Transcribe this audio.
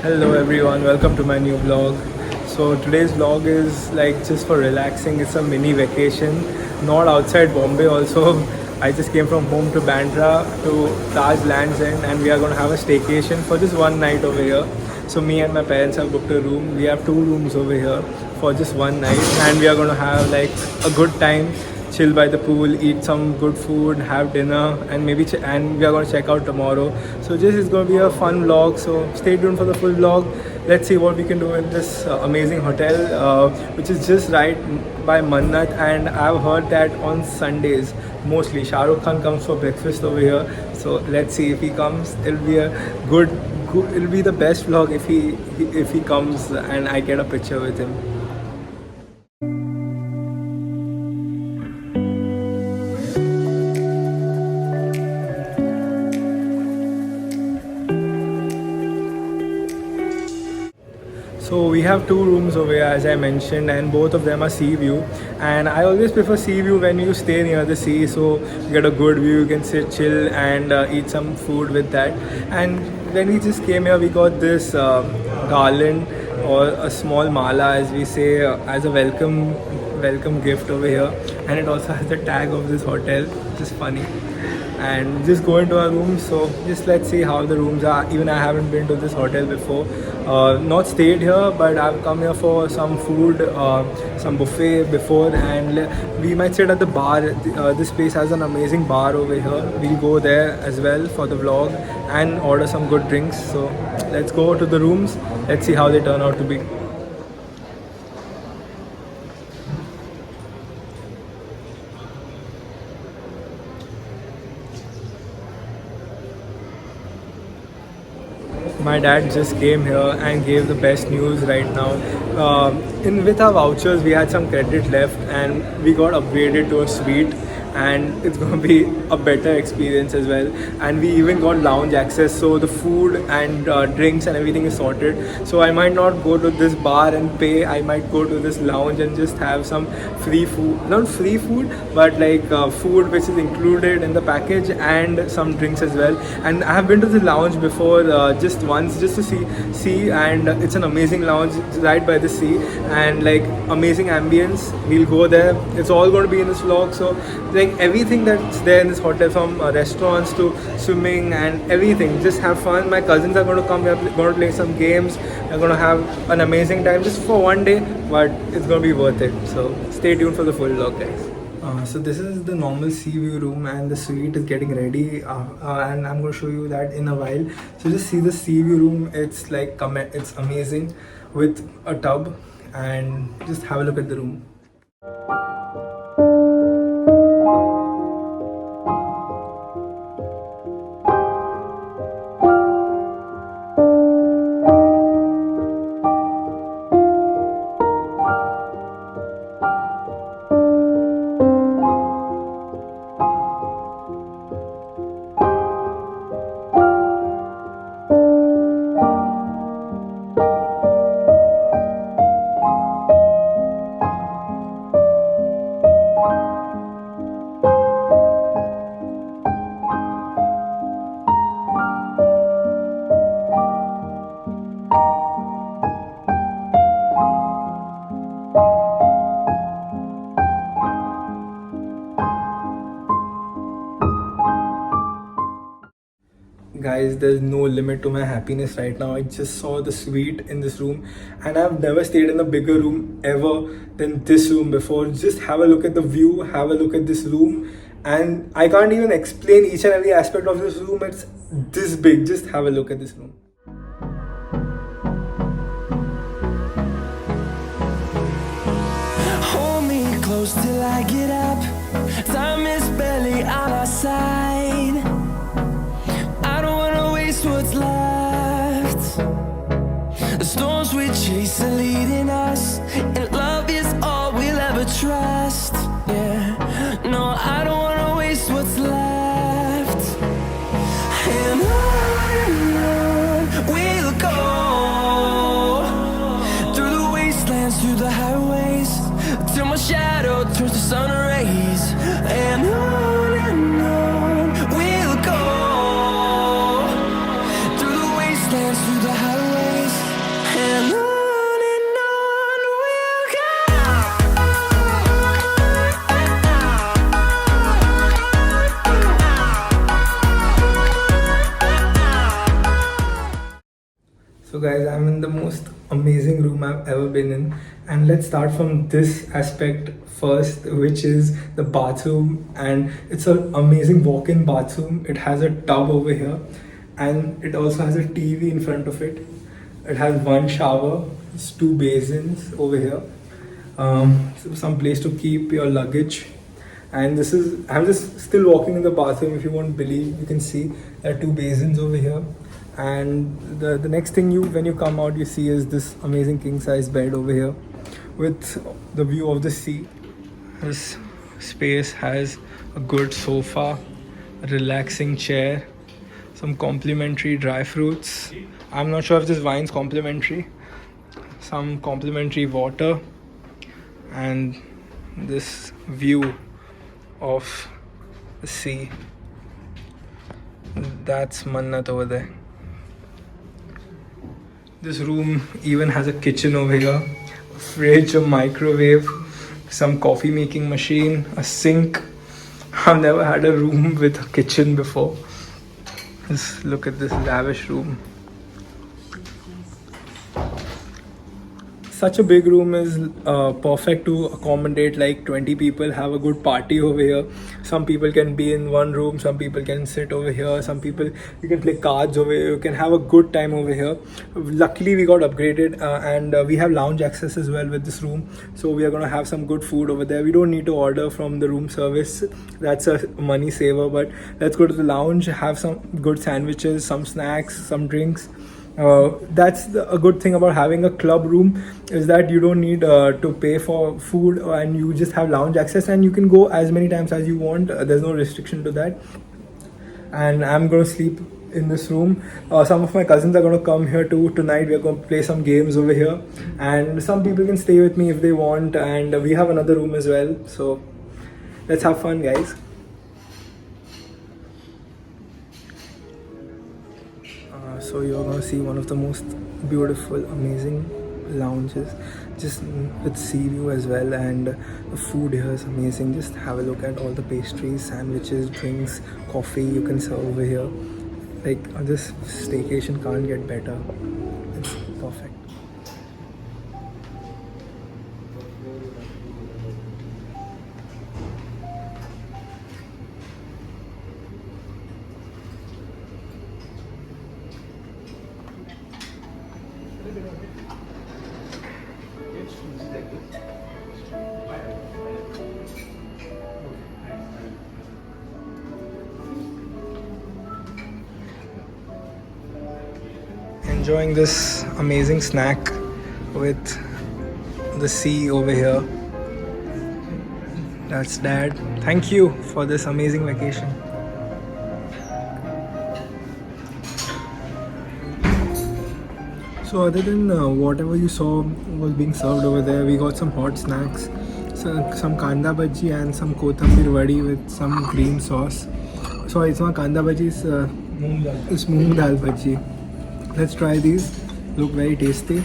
Hello everyone, welcome to my new vlog. So today's vlog is like just for relaxing. It's a mini vacation, not outside Bombay also. I just came from home to Bandra to Taj Lands End and we are going to have a staycation for just one night over here. So me and my parents have booked a room. We have two rooms over here for just one night and we are going to have like a good time, chill by the pool, eat some good food, have dinner, and and we are going to check out tomorrow. So this is going to be a fun vlog. So stay tuned for the full vlog. Let's see what we can do in this amazing hotel, which is just right by Mannat. And I've heard that on Sundays mostly Shah Rukh Khan comes for breakfast over here. So let's see if he comes. It'll be a good. It'll be the best vlog if he comes and I get a picture with him. So we have two rooms over here as I mentioned, and both of them are sea view, and I always prefer sea view when you stay near the sea, so you get a good view, you can sit chill and eat some food with that. And when we just came here we got this garland or a small mala as we say as a welcome gift over here, and it also has the tag of this hotel, which is funny. And just go into our room. So just let's see how the rooms are. Even I haven't been to this hotel before, not stayed here, but I've come here for some food, some buffet before, and we might sit at the bar. This place has an amazing bar over here. We'll go there as well for the vlog and order some good drinks. So let's go to the rooms. Let's see how they turn out to be. My dad just came here and gave the best news right now. With our vouchers, we had some credit left and we got upgraded to a suite, and it's going to be a better experience as well. And we even got lounge access, so the food and drinks and everything is sorted. So I might not go to this bar and pay. I might go to this lounge and just have some free food, not free food, but like food which is included in the package, and some drinks as well. And I have been to the lounge before, just once, just to see, and it's an amazing lounge. It's right by the sea and like amazing ambience. We'll go there. It's all going to be in this vlog. So like everything that's there in this hotel, from restaurants to swimming and everything, just have fun. My cousins are going to come. We're going to play some games. We're going to have an amazing time just for one day, but it's going to be worth it. So stay tuned for the full vlog, guys. So this is the normal sea view room, and the suite is getting ready, and I'm going to show you that in a while. So just see the sea view room. It's like it's amazing with a tub, and just have a look at the room. Guys, there's no limit to my happiness right now. I just saw the suite in this room, and I've never stayed in a bigger room ever than this room before. Just have a look at the view, have a look at this room, and I can't even explain each and every aspect of this room. It's this big. Just have a look at this room. Hold me close till I get up. Time is barely on our side. I don't wanna waste what's left. The storms we chase are leading us, and love is all we'll ever trust. Yeah, no, I don't wanna waste what's left. And on we'll go, through the wastelands, through the highways, till my shadow turns to sun rays. And on we'll go, through the wastelands, through the highways. So guys, I'm in the most amazing room I've ever been in, and let's start from this aspect first, which is the bathroom. And it's an amazing walk-in bathroom. It has a tub over here, and it also has a TV in front of it. It has one shower, it's two basins over here, some place to keep your luggage. And this is, I'm just still walking in the bathroom. If you won't believe, you can see there are two basins over here. And the next thing you, when you come out, you see is this amazing king size bed over here with the view of the sea. This space has a good sofa, a relaxing chair, some complimentary dry fruits. I'm not sure if this wine's complimentary. Some complimentary water, and this view of the sea. That's Mannat over there. This room even has a kitchen over here, a fridge, a microwave, some coffee making machine, a sink. I've never had a room with a kitchen before. Just look at this lavish room. Such a big room is perfect to accommodate like 20 people, have a good party over here. Some people can be in one room, some people can sit over here, some people, you can play cards over here, you can have a good time over here. Luckily we got upgraded and we have lounge access as well with this room. So we are going to have some good food over there. We don't need to order from the room service. That's a money saver, but let's go to the lounge, have some good sandwiches, some snacks, some drinks. That's a good thing about having a club room, is that you don't need to pay for food, and you just have lounge access and you can go as many times as you want. There's no restriction to that. And I'm going to sleep in this room. Some of my cousins are going to come here too tonight. We're going to play some games over here, and some people can stay with me if they want, and we have another room as well. So let's have fun, guys. So you're gonna see one of the most beautiful, amazing lounges, just with sea view as well, and the food here is amazing. Just have a look at all the pastries, sandwiches, drinks, coffee you can serve over here. Like, this staycation can't get better. It's perfect. Enjoying this amazing snack with the sea over here. That's Dad. Thank you for this amazing vacation. So other than whatever you saw was being served over there, we got some hot snacks, some kanda bhaji and some kothambir vadi with some green sauce. Sorry, it's not kanda bhaji, it's moong dal bhaji. Let's try these. Look very tasty.